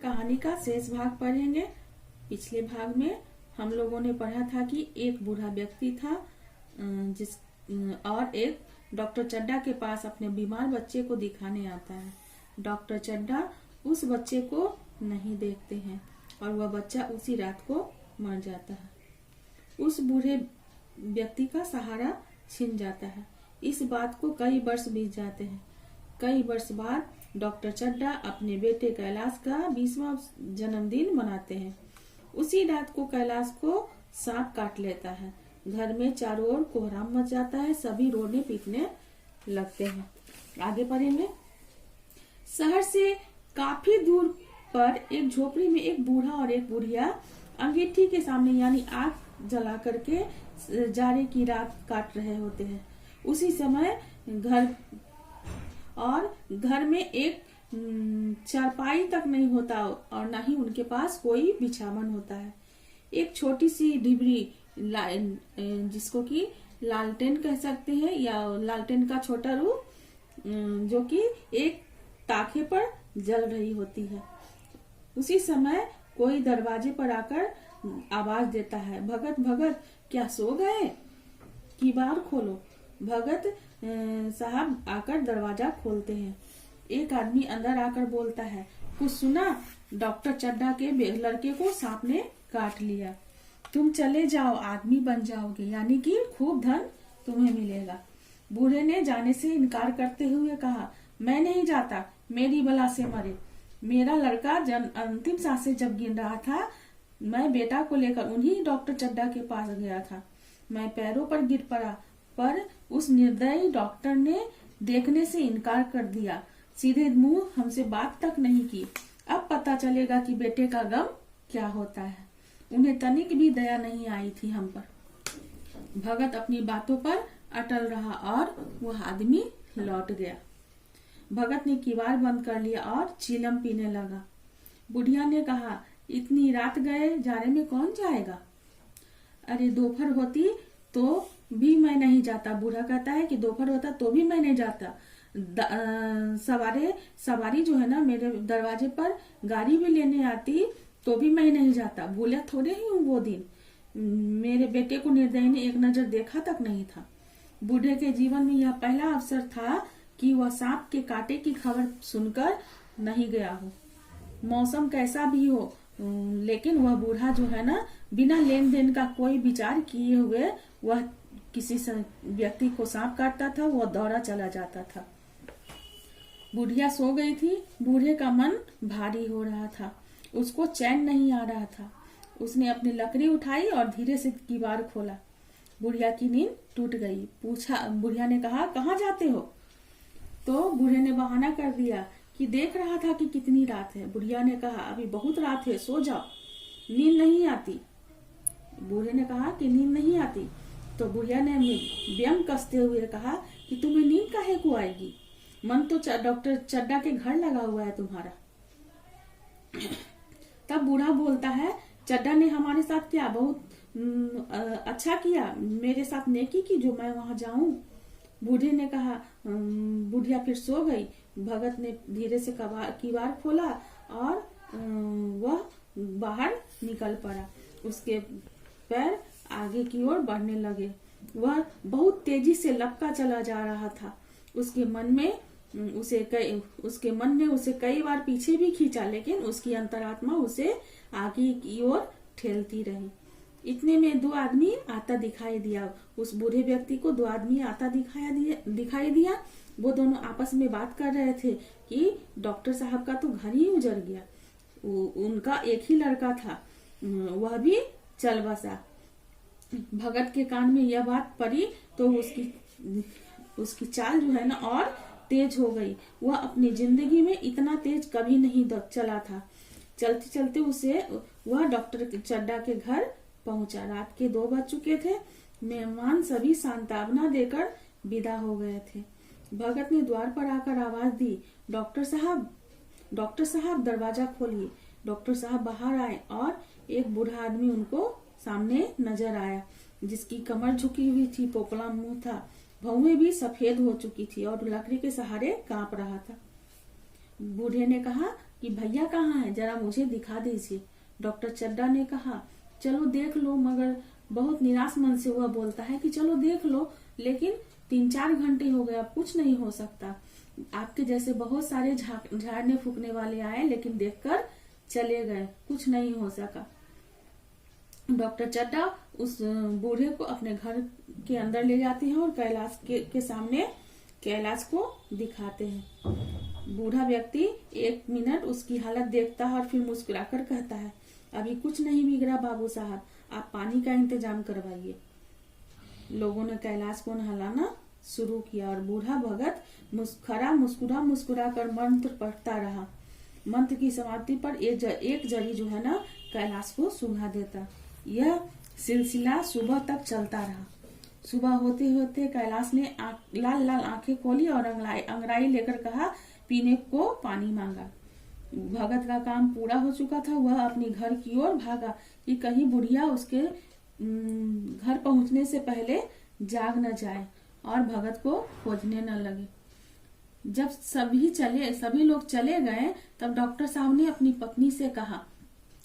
कहानी का शेष भाग पढ़ेंगे। पिछले भाग में हम लोगों ने पढ़ा था कि एक बूढ़ा व्यक्ति था जिस और एक डॉक्टर चड्डा के पास अपने बीमार बच्चे को दिखाने आता है। डॉक्टर चड्डा उस बच्चे को नहीं देखते हैं और वह बच्चा उसी रात को मर जाता है। उस बूढ़े व्यक्ति का सहारा छिन जाता है। इस बात को कई वर्ष बीत जाते हैं। कई वर्ष बाद डॉक्टर चड्डा अपने बेटे कैलाश का 20वां जन्मदिन मनाते हैं। उसी रात को कैलाश को सांप काट लेता है। घर में चारों ओर कोहराम मच जाता है। सभी रोने पीटने लगते हैं। आगे पढ़ेंगे। शहर से काफी दूर पर एक झोपड़ी में एक बूढ़ा और एक बुढ़िया अंगीठी के सामने यानी आग जला करके जाड़े की रात काट रहे होते हैं। उसी समय घर में एक चारपाई तक नहीं होता और न ही उनके पास कोई बिछावन होता है। एक छोटी सी डिबरी जिसको कि लालटेन कह सकते हैं या लालटेन का छोटा रूप जो कि एक ताखे पर जल रही होती है। उसी समय कोई दरवाजे पर आकर आवाज देता है, भगत भगत क्या सो गए? किवाड़ खोलो। भगत साहब आकर दरवाजा खोलते हैं। एक आदमी अंदर आकर बोलता है, कुछ सुना? डॉक्टर चड्डा के लड़के को सांप ने काट लिया। तुम चले जाओ, आदमी बन जाओगे, यानी कि खूब धन तुम्हें मिलेगा। बूढ़े ने जाने से इनकार करते हुए कहा, मैं नहीं जाता, मेरी बला से मरे। मेरा लड़का अंतिम सांसें जब गिन रहा था, मैं बेटा को लेकर उन्हीं डॉक्टर चड्डा के पास गया था। मैं पैरों पर गिर पड़ा, पर उस निर्दयी डॉक्टर ने देखने से इनकार कर दिया। सीधे मुंह हमसे बात तक नहीं की। अब पता चलेगा कि बेटे का गम क्या होता है। उन्हें तनिक भी दया नहीं आई थी हम पर। भगत अपनी बातों पर अटल रहा और वह आदमी लौट गया। भगत ने किवाड़ बंद कर लिया और चीलम पीने लगा। बुढ़िया ने कहा, इतनी रात गए जाड़े में कौन जाएगा? अरे दोपहर होती तो भी मैं नहीं जाता। बूढ़ा कहता है कि दोपहर होता तो भी मैं नहीं जाता। सवारी जो है ना मेरे दरवाजे पर गाड़ी भी लेने आती तो भी मैं नहीं जाता। भूला थोड़े ही हूँ वो दिन। मेरे बेटे को निर्दयी ने एक नजर देखा तक नहीं था। बूढ़े के जीवन में यह पहला अवसर था कि वह सांप के कांटे की खबर सुनकर नहीं गया हो। मौसम कैसा भी हो, लेकिन वह बूढ़ा जो है ना बिना लेन देन का कोई विचार किए हुए वह किसी व्यक्ति को सांप काटता था, वह दौड़ा चला जाता था। बुढ़िया सो गई थी। बूढ़े का मन भारी हो रहा था। उसको चैन नहीं आ रहा था। उसने अपनी लकड़ी उठाई और धीरे से किवाड़ खोला। बुढ़िया की नींद टूट गई। पूछा, बुढ़िया ने कहा, कहाँ जाते हो? तो बूढ़े ने बहाना कर दिया कि देख रहा था कि कितनी रात है। बुढ़िया ने कहा, अभी बहुत रात है, सो जाओ, नींद नहीं आती। बूढ़े ने कहा कि नींद नहीं आती। तो बुढ़िया ने व्यंग कसते हुए कहा कि तुम्हें नींद काहे को आएगी? मन तो डॉक्टर चड्डा के घर लगा हुआ है तुम्हारा। तब बूढ़ा बोलता है, चड्डा ने हमारे साथ क्या बहुत अच्छा किया, मेरे साथ नेकी की जो मैं वहां जाऊं। बूढ़े ने कहा, बुढ़िया फिर सो गई। भगत ने धीरे से किवाड़ खोला और वह बाहर निकल पड़ा। उसके पैर आगे की ओर बढ़ने लगे। वह बहुत तेजी से लपका चला जा रहा था। उसके मन ने उसे कई बार पीछे भी खींचा, लेकिन उसकी अंतरात्मा उसे आगे की ओर ठेलती रही। इतने में दो आदमी आता दिखाई दिया। उस बूढ़े व्यक्ति को दो आदमी आता दिखाई दिया। वो दोनों आपस में बात कर रहे थे कि डॉक्टर साहब का तो घर ही उजड़ गया। उनका एक ही लड़का था, वह भी चल बसा। भगत के कान में यह बात पड़ी तो उसकी चाल जो है ना और तेज हो गई। वह अपनी जिंदगी में इतना तेज कभी नहीं चला था। चलते चलते वह डॉक्टर चड्डा के घर पहुंचा। रात के 2 बज चुके थे। मेहमान सभी सांत्वना देकर विदा हो गए थे। भगत ने द्वार पर आकर आवाज दी, डॉक्टर साहब दरवाजा खोलिए। डॉक्टर साहब बाहर आए और एक बूढ़ा आदमी उनको सामने नजर आया, जिसकी कमर झुकी हुई थी, पोपला मुंह था, भौहें भी सफेद हो चुकी थी और लकड़ी के सहारे कांप रहा था। बूढ़े ने कहा, कि भैया कहाँ है, जरा मुझे दिखा दीजिए। डॉक्टर चड्डा ने कहा चलो देख लो, मगर बहुत निराश मन से वह बोलता है कि चलो देख लो, लेकिन 3-4 घंटे हो गए, अब कुछ नहीं हो सकता। आपके जैसे बहुत सारे झाड़ने फूकने वाले आए, लेकिन देखकर चले गए, कुछ नहीं हो सका। डॉक्टर चड्डा उस बूढ़े को अपने घर के अंदर ले जाते हैं और कैलाश के सामने कैलाश को दिखाते हैं। बूढ़ा व्यक्ति 1 मिनट उसकी हालत देखता है और फिर मुस्कुराकर कहता है, अभी कुछ नहीं बिगड़ा बाबू साहब, आप पानी का इंतजाम करवाइए। लोगों ने कैलाश को नहलाना शुरू किया और बूढ़ा भगत मुस्कुरा कर मंत्र पढ़ता रहा। मंत्र की समाप्ति पर एक जड़ी जो है ना कैलाश को सुंघा देता। यह सिलसिला सुबह तक चलता रहा। सुबह होते होते कैलाश ने लाल लाल आंखें खोली और अंगड़ाई लेकर कहा, पीने को पानी मांगा। भगत का काम पूरा हो चुका था। वह अपने घर की ओर भागा कि कहीं बुढ़िया उसके घर पहुंचने से पहले जाग न जाए और भगत को खोजने न लगे। जब सभी लोग चले गए, तब डॉक्टर साहब ने अपनी पत्नी से कहा,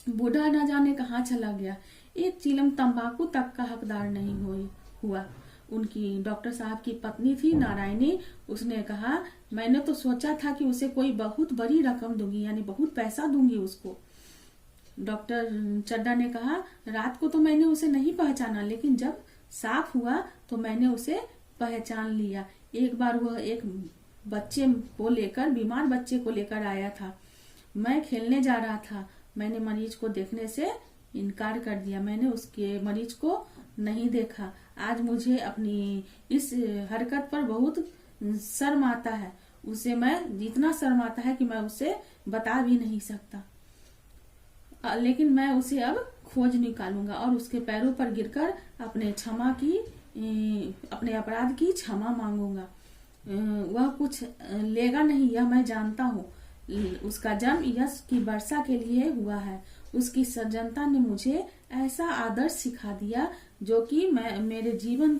बूढ़ा न जाने कहाँ चला गया, एक चिलम तंबाकू तक का हकदार नहीं हुआ। उनकी डॉक्टर साहब की पत्नी थी नारायणी। उसने कहा, मैंने तो सोचा था कि उसे कोई बहुत बड़ी रकम दूंगी, यानी बहुत पैसा दूंगी उसको। डॉक्टर चड्डा ने कहा, रात को तो मैंने उसे नहीं पहचाना, लेकिन जब साफ हुआ तो मैंने उसे पहचान लिया। एक बार वह एक बीमार बच्चे को लेकर आया था। मैं खेलने जा रहा था, मैंने मरीज को देखने से इनकार कर दिया। मैंने उसके मरीज को नहीं देखा। आज मुझे अपनी इस हरकत पर बहुत शर्म आता है। उसे मैं जितना शर्म आता है कि मैं उसे बता भी नहीं सकता, लेकिन मैं उसे अब खोज निकालूंगा और उसके पैरों पर गिरकर अपने अपराध की क्षमा मांगूंगा। वह कुछ लेगा नहीं, यह मैं जानता हूँ। उसका जन्म यश की वर्षा के लिए हुआ है। उसकी सज्जनता ने मुझे ऐसा आदर्श सिखा दिया जो कि मेरे जीवन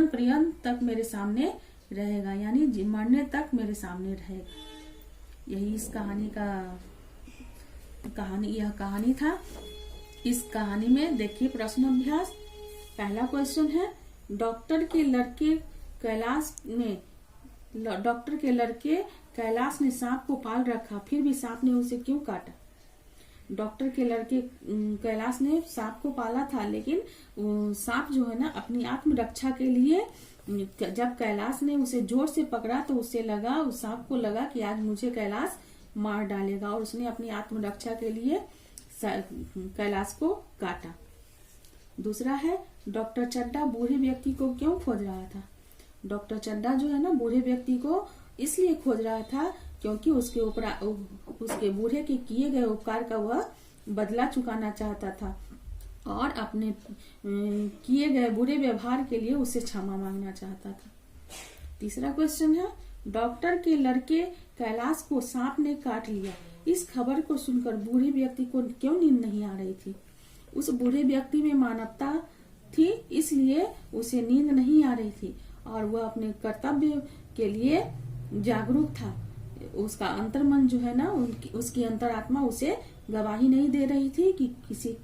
पर्यंत तक मेरे सामने रहेगा, यानी मरने तक मेरे सामने रहेगा। यही इस यह कहानी था। इस कहानी में देखिए प्रश्न अभ्यास। पहला क्वेश्चन है, डॉक्टर के लड़के कैलाश ने सांप को पाल रखा, फिर भी सांप ने उसे क्यों काटा? डॉक्टर के लड़के कैलाश ने सांप को पाला था, लेकिन सांप जो है ना अपनी आत्मरक्षा के लिए, जब कैलाश ने उसे जोर से पकड़ा तो उस सांप को लगा कि आज मुझे कैलाश मार डालेगा, और उसने अपनी आत्मरक्षा के लिए कैलाश को काटा। दूसरा है, डॉक्टर चड्डा बूढ़े व्यक्ति को क्यों खोज रहा था? डॉक्टर चड्डा जो है ना बूढ़े व्यक्ति को इसलिए खोज रहा था क्योंकि उसके बूढ़े के किए गए उपकार का वह बदला चुकाना चाहता था और अपने किए गए बुरे व्यवहार के लिए उससे क्षमा मांगना चाहता था। तीसरा क्वेश्चन है, डॉक्टर के लड़के कैलाश को सांप ने काट लिया। इस खबर को सुनकर बूढ़े व्यक्ति को क्यों नींद नहीं आ रही थी? उस बूढ़े व्यक्ति में मानवता थी, इसलिए उसे नींद नहीं आ रही थी और वह अपने कर्तव्य के लिए जागरूक था। उसका अंतर्मन जो है ना, उसकी अंतरात्मा उसे गवाही नहीं दे रही थी कि किसी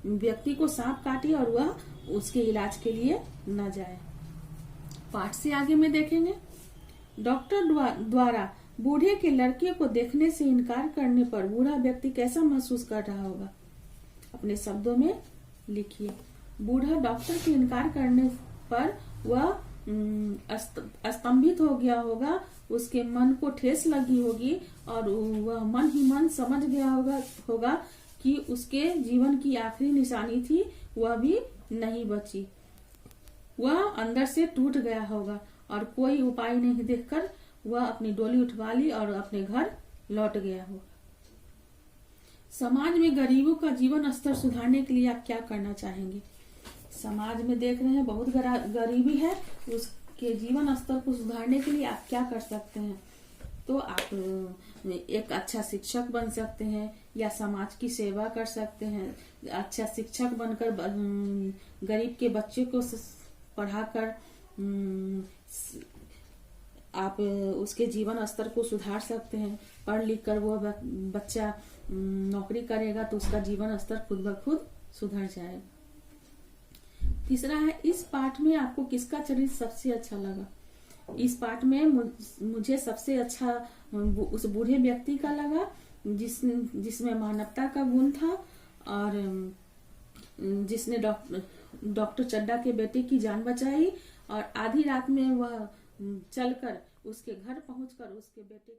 व्यक्ति को सांप काटे और वह उसके इलाज के लिए न जाए। पाठ से आगे में देखेंगे, डॉक्टर द्वारा बूढ़े के लड़के को देखने से इनकार करने पर बूढ़ा व्यक्ति कैसा महसूस कर रहा होगा? अपने शब्दों में लिखिए। बूढ़ा डॉक्टर के इनकार करने पर वह स्तंभित हो गया होगा, उसके मन को ठेस लगी होगी और वह मन ही मन समझ गया होगा कि उसके जीवन की आखिरी निशानी थी, वह भी नहीं बची। वह अंदर से टूट गया होगा और कोई उपाय नहीं देखकर वह अपनी डोली उठवा ली और अपने घर लौट गया होगा। समाज में गरीबों का जीवन स्तर सुधारने के लिए आप क्या करना चाहेंगे? समाज में देख रहे हैं बहुत गरीबी है, उसके जीवन स्तर को सुधारने के लिए आप क्या कर सकते हैं? तो आप एक अच्छा शिक्षक बन सकते हैं या समाज की सेवा कर सकते हैं। अच्छा शिक्षक बनकर गरीब के बच्चे को पढ़ाकर आप उसके जीवन स्तर को सुधार सकते हैं। पढ़ लिख कर वो बच्चा नौकरी करेगा तो उसका जीवन स्तर खुद ब खुद सुधर जाएगा। तीसरा है, इस पाठ में आपको किसका चरित्र सबसे अच्छा लगा? इस पाठ में मुझे सबसे अच्छा उस बूढ़े व्यक्ति का लगा जिसमें मानवता का गुण था और जिसने डॉक्टर चड्डा के बेटे की जान बचाई और आधी रात में वह चलकर उसके घर पहुंचकर उसके बेटे